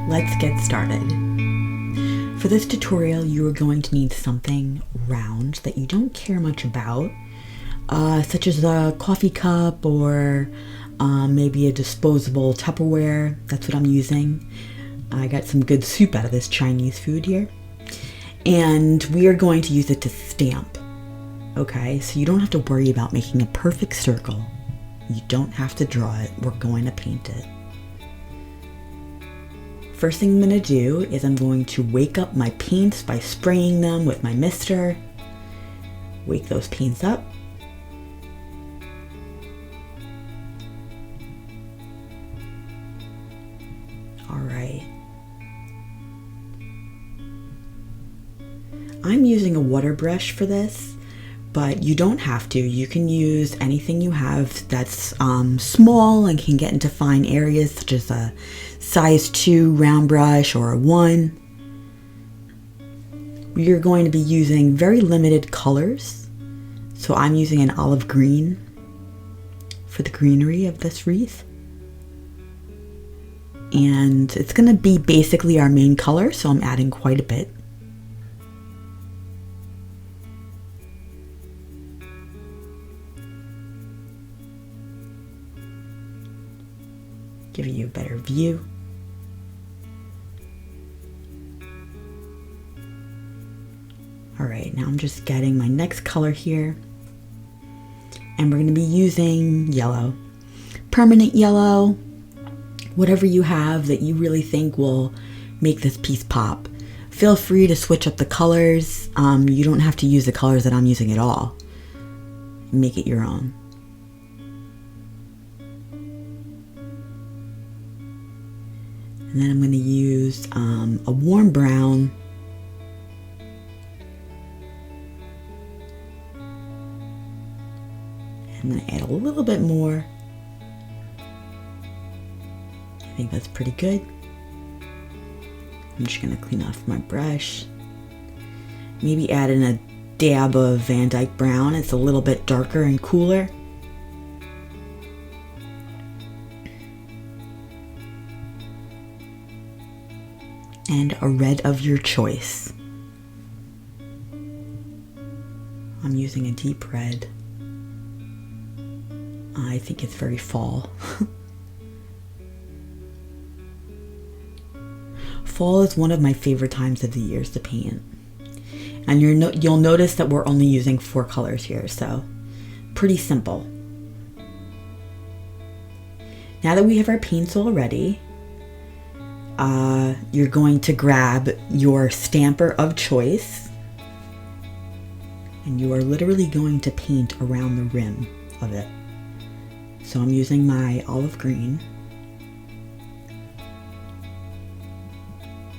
let's get started. For this tutorial, you are going to need something round that you don't care much about, such as a coffee cup or maybe a disposable Tupperware. That's what I'm using. I got some good soup out of this Chinese food here. And we are going to use it to stamp. Okay, so you don't have to worry about making a perfect circle. You don't have to draw it. We're going to paint it. First thing I'm going to do is I'm going to wake up my paints by spraying them with my mister. Wake those paints up. All right. I'm using a water brush for this, but you don't have to. You can use anything you have that's small and can get into fine areas, such as a size 2 round brush or a 1. You're going to be using very limited colors. So I'm using an olive green for the greenery of this wreath. And it's going to be basically our main color, so I'm adding quite a bit. Give you a better view. All right, now I'm just getting my next color here. And we're going to be using yellow. Permanent yellow, whatever you have that you really think will make this piece pop. Feel free to switch up the colors. You don't have to use the colors that I'm using at all. Make it your own. And then I'm going to use a warm brown. I'm going to add a little bit more. I think that's pretty good. I'm just going to clean off my brush. Maybe add in a dab of Van Dyke brown. It's a little bit darker and cooler. And a red of your choice. I'm using a deep red. I think it's very fall. Fall is one of my favorite times of the years to paint. And you'll notice that we're only using 4 colors here, so pretty simple. Now that we have our paints all ready, you're going to grab your stamper of choice and you are literally going to paint around the rim of it. So I'm using my olive green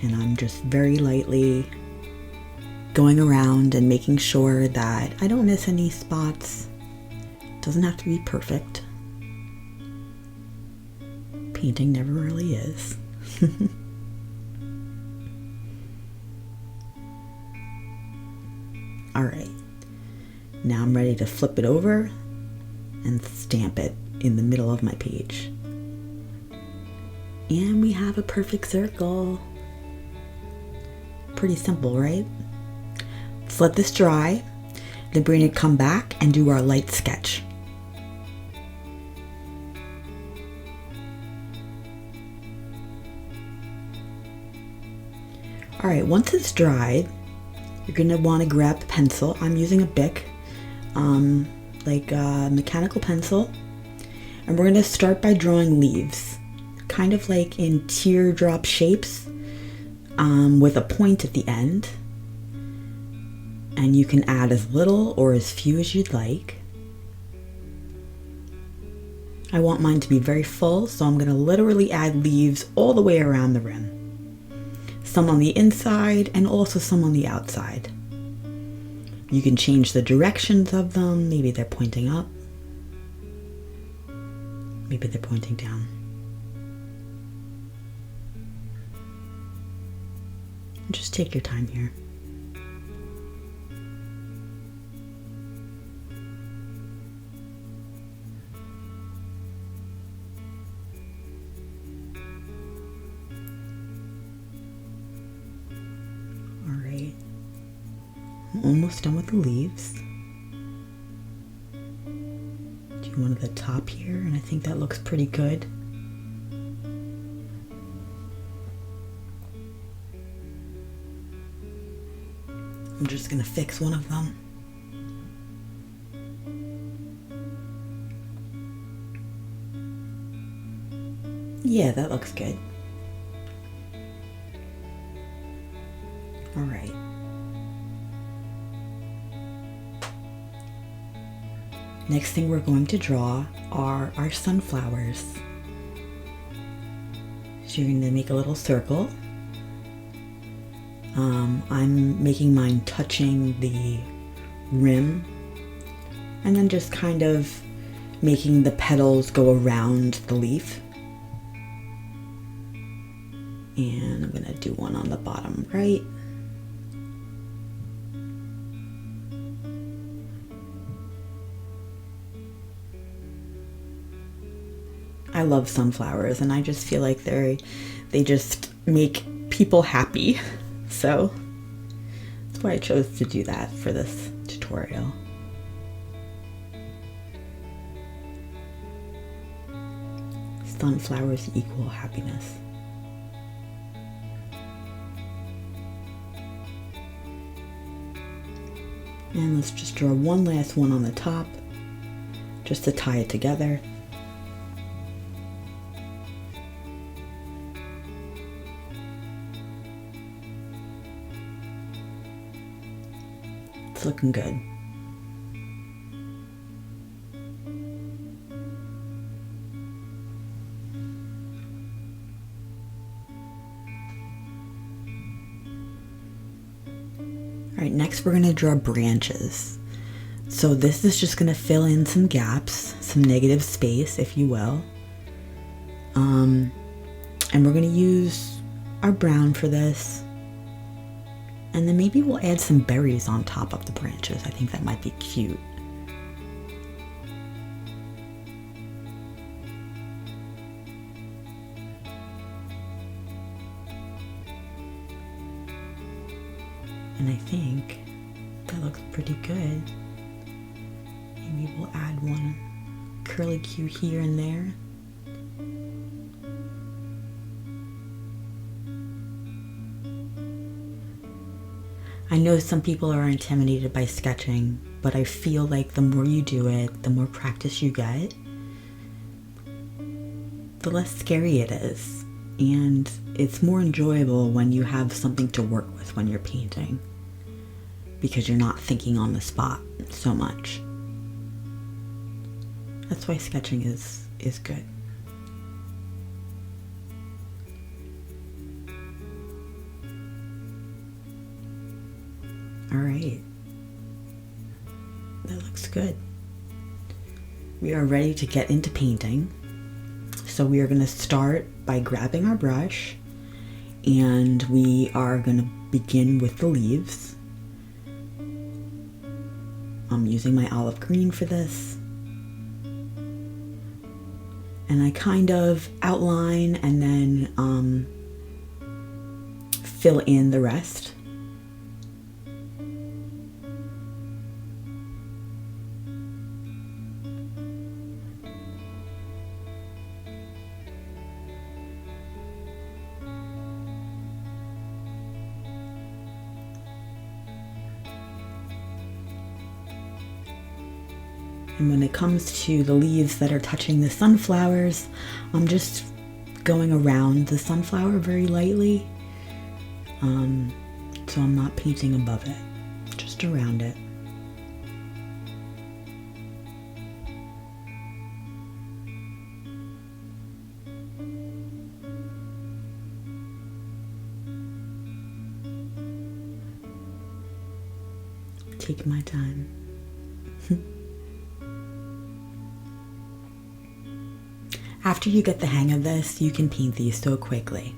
and I'm just very lightly going around and making sure that I don't miss any spots. It doesn't have to be perfect. Painting never really is. All right, now I'm ready to flip it over and stamp it in the middle of my page. And we have a perfect circle. Pretty simple, right? Let's let this dry. Then we're going to come back and do our light sketch. All right, once it's dried, you're going to want to grab a pencil. I'm using a Bic, like a mechanical pencil. And we're going to start by drawing leaves, kind of like in teardrop shapes, with a point at the end. And you can add as little or as few as you'd like. I want mine to be very full, so I'm going to literally add leaves all the way around the rim. Some on the inside and also some on the outside. You can change the directions of them. Maybe they're pointing up. Maybe they're pointing down. Just take your time here. I'm almost done with the leaves. Do one at the top here, and I think that looks pretty good. I'm just gonna fix one of them. Yeah, that looks good. All right. Next thing we're going to draw are our sunflowers. So you're going to make a little circle. I'm making mine touching the rim, and then just kind of making the petals go around the leaf. And I'm gonna do one on the bottom right. I love sunflowers, and I just feel like they just make people happy. So that's why I chose to do that for this tutorial. Sunflowers equal happiness. And let's just draw one last one on the top, just to tie it together. It's looking good. All right, next we're gonna draw branches. So this is just gonna fill in some gaps, some negative space, if you will. And we're gonna use our brown for this. And then maybe we'll add some berries on top of the branches. I think that might be cute. And I think that looks pretty good. Maybe we'll add one curlicue here and there. I know some people are intimidated by sketching, but I feel like the more you do it, the more practice you get, the less scary it is. And it's more enjoyable when you have something to work with when you're painting, because you're not thinking on the spot so much. That's why sketching is good. All right, that looks good. We are ready to get into painting. So we are going to start by grabbing our brush, and we are going to begin with the leaves. I'm using my olive green for this. And I kind of outline and then fill in the rest. And when it comes to the leaves that are touching the sunflowers, I'm just going around the sunflower very lightly. So I'm not painting above it, just around it. Take my time. After you get the hang of this, you can paint these so quickly.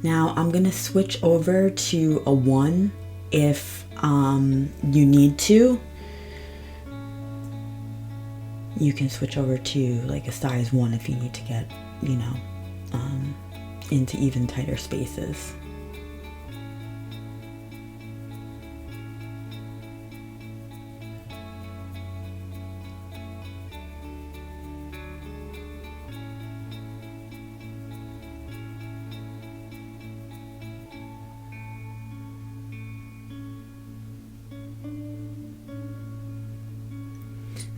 Now I'm gonna switch over to a 1 if you need to. You can switch over to like a size 1 if you need to get, you know, into even tighter spaces.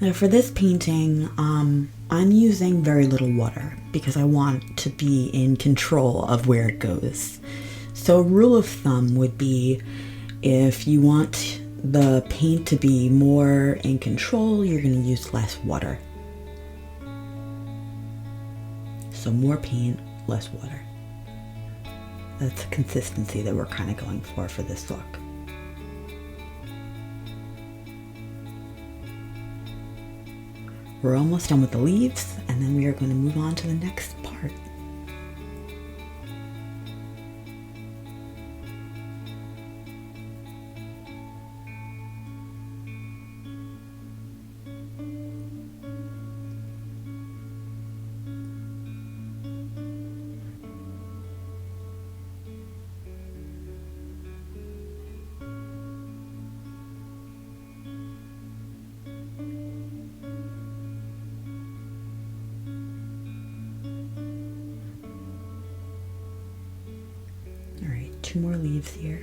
Now for this painting, I'm using very little water because I want to be in control of where it goes. So a rule of thumb would be, if you want the paint to be more in control, you're going to use less water. So more paint, less water. That's a consistency that we're kind of going for this look. We're almost done with the leaves, and then we are going to move on to the next part. All right, 2 more leaves here.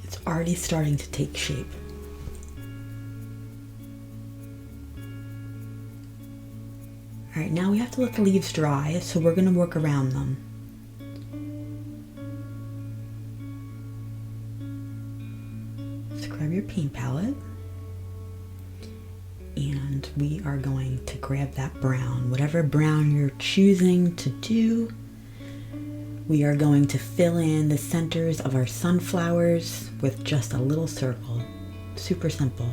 It's already starting to take shape. All right, now we have to let the leaves dry, so we're going to work around them. Grab your paint palette, and we are going to grab that brown, whatever brown you're choosing to do. We are going to fill in the centers of our sunflowers with just a little circle. Super simple.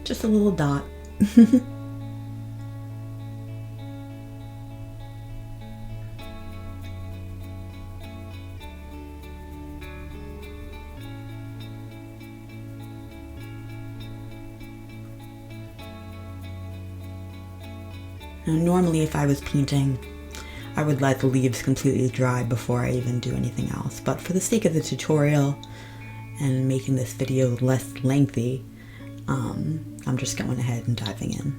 Just a little dot. Now, normally if I was painting, I would let the leaves completely dry before I even do anything else. But for the sake of the tutorial and making this video less lengthy, I'm just going ahead and diving in.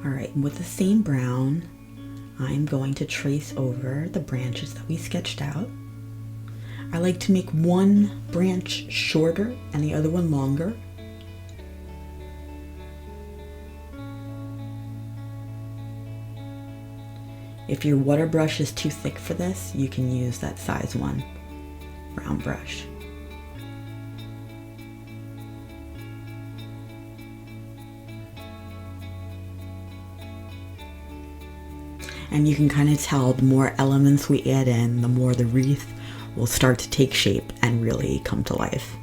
All right, with the same brown, I'm going to trace over the branches that we sketched out. I like to make one branch shorter and the other one longer. If your water brush is too thick for this, you can use that size 1 round brush. And you can kind of tell the more elements we add in, the more the wreath will start to take shape and really come to life.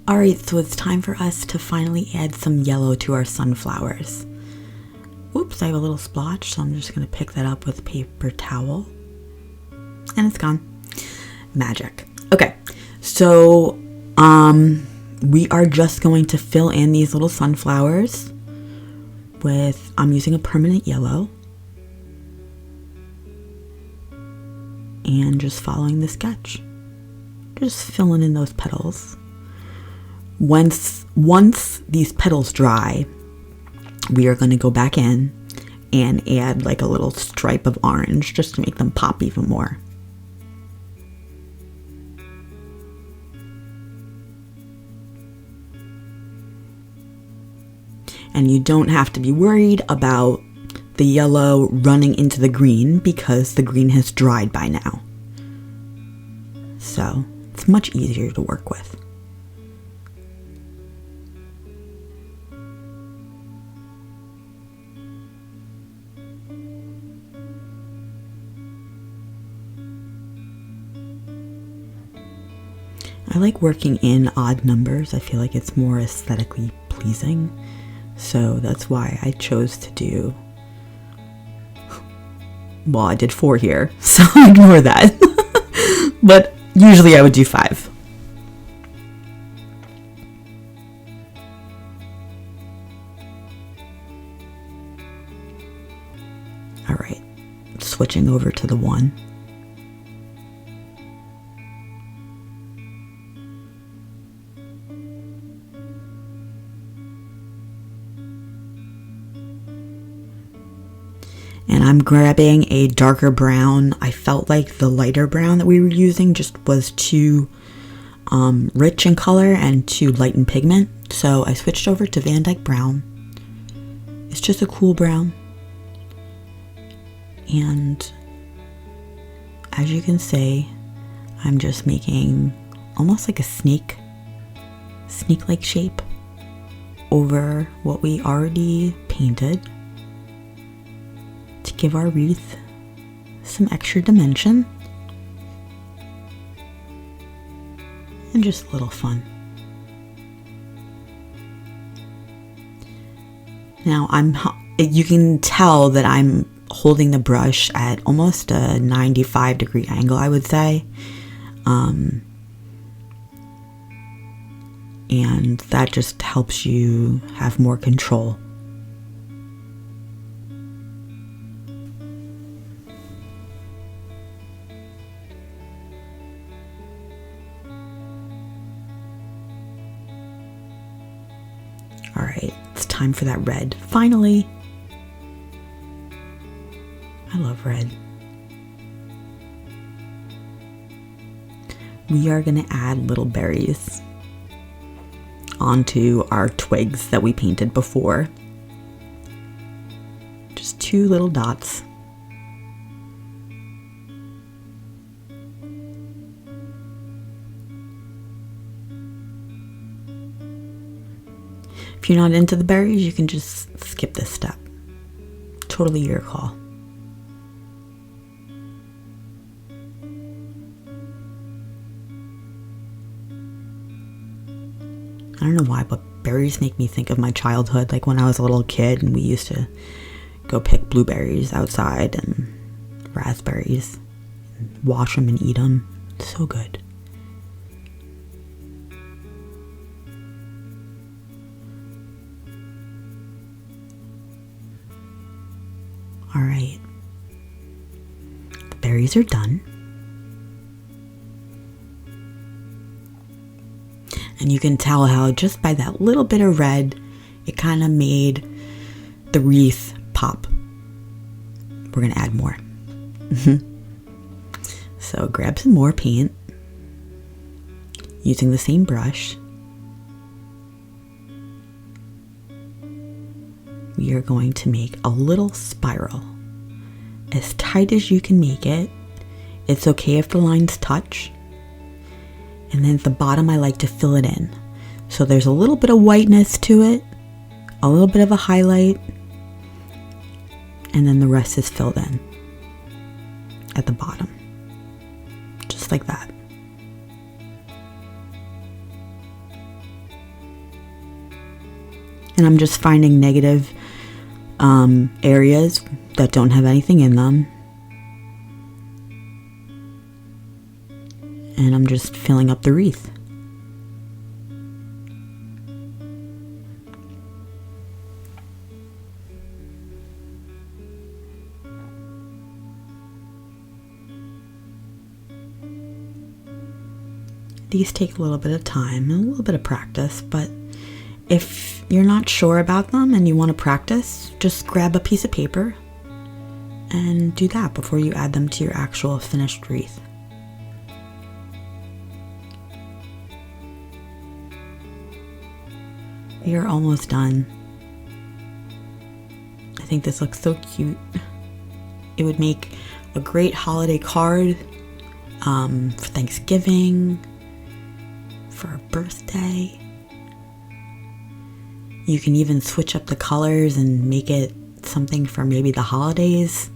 Alright, so it's time for us to finally add some yellow to our sunflowers. Oops, I have a little splotch, so I'm just going to pick that up with a paper towel. And it's gone. Magic. Okay, so we are just going to fill in these little sunflowers with, I'm using a permanent yellow. And just following the sketch. Just filling in those petals. Once these petals dry, we are going to go back in and add like a little stripe of orange just to make them pop even more. And you don't have to be worried about the yellow running into the green because the green has dried by now. So it's much easier to work with. I like working in odd numbers. I feel like it's more aesthetically pleasing. So that's why I chose to do, well, I did 4 here, so ignore that. But usually I would do 5. All right, switching over to the 1. And I'm grabbing a darker brown. I felt like the lighter brown that we were using just was too rich in color and too light in pigment. So I switched over to Van Dyke Brown. It's just a cool brown. And as you can see, I'm just making almost like a snake-like shape over what we already painted, to give our wreath some extra dimension and just a little fun. Now you can tell that I'm holding the brush at almost a 95-degree angle, I would say. And that just helps you have more control. All right, it's time for that red. Finally. I love red. We are going to add little berries onto our twigs that we painted before. Just 2 little dots. If you're not into the berries, you can just skip this step. Totally your call. I don't know why, but berries make me think of my childhood, like when I was a little kid and we used to go pick blueberries outside and raspberries, and wash them and eat them. So good. All right, the berries are done. And you can tell how just by that little bit of red, it kind of made the wreath pop. We're going to add more. So grab some more paint using the same brush. We are going to make a little spiral as tight as you can make it. It's okay if the lines touch. And then at the bottom, I like to fill it in. So there's a little bit of whiteness to it, a little bit of a highlight, and then the rest is filled in at the bottom. Just like that. And I'm just finding negative areas that don't have anything in them. And I'm just filling up the wreath. These take a little bit of time and a little bit of practice, but if you're not sure about them and you want to practice, just grab a piece of paper and do that before you add them to your actual finished wreath. We are almost done. think this looks so cute. It would make a great holiday card for Thanksgiving, for a birthday. You can even switch up the colors and make it something for maybe the holidays.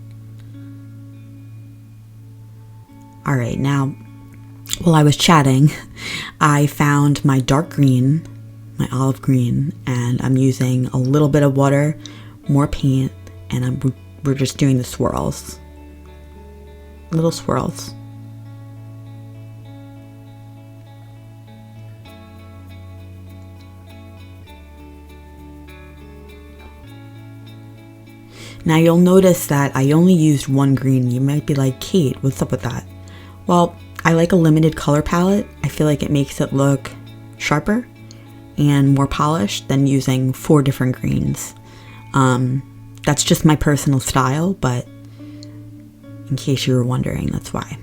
All right, now, while I was chatting, I found my dark green, my olive green, and I'm using a little bit of water, more paint, and we're just doing the swirls. Little swirls. Now you'll notice that I only used one green. You might be like, Kate, what's up with that? Well, I like a limited color palette. I feel like it makes it look sharper and more polished than using 4 different greens. That's just my personal style, but in case you were wondering, that's why.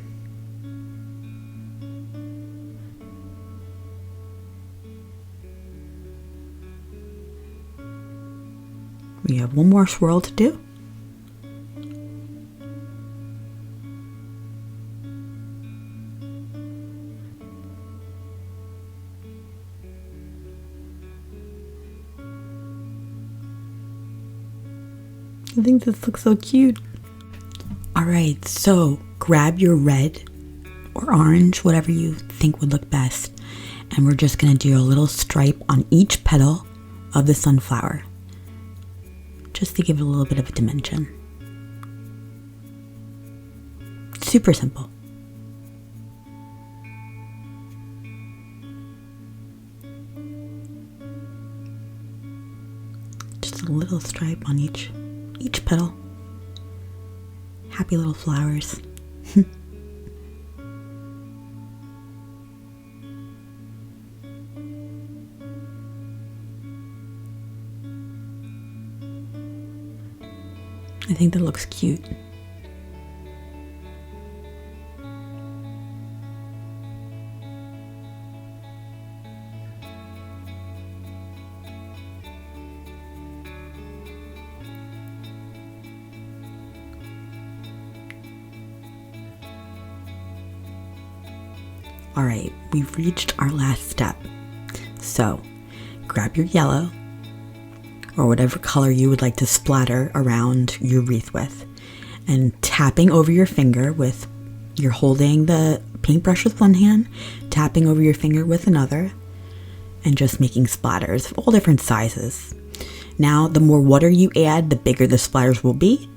We have one more swirl to do. I think this looks so cute. All right, so grab your red or orange, whatever you think would look best, and we're just gonna do a little stripe on each petal of the sunflower, just to give it a little bit of a dimension. Super simple. Just a little stripe on each petal. Happy little flowers. I think that looks cute. All right, we've reached our last step. So grab your yellow or whatever color you would like to splatter around your wreath with, and tapping over your finger with, you're holding the paintbrush with one hand, tapping over your finger with another, and just making splatters of all different sizes. Now, the more water you add, the bigger the splatters will be.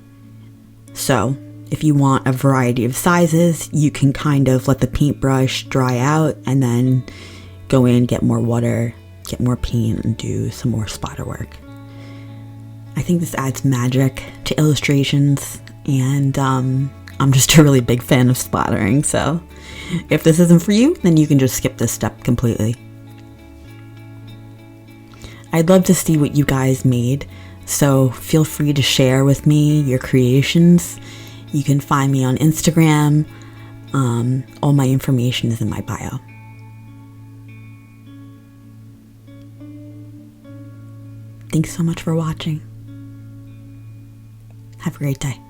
So if you want a variety of sizes, you can kind of let the paintbrush dry out and then go in, get more water, get more paint, and do some more splatter work. I think this adds magic to illustrations, and I'm just a really big fan of splattering, so if this isn't for you, then you can just skip this step completely. I'd love to see what you guys made, so feel free to share with me your creations. You can find me on Instagram. All my information is in my bio. Thanks so much for watching. Have a great day.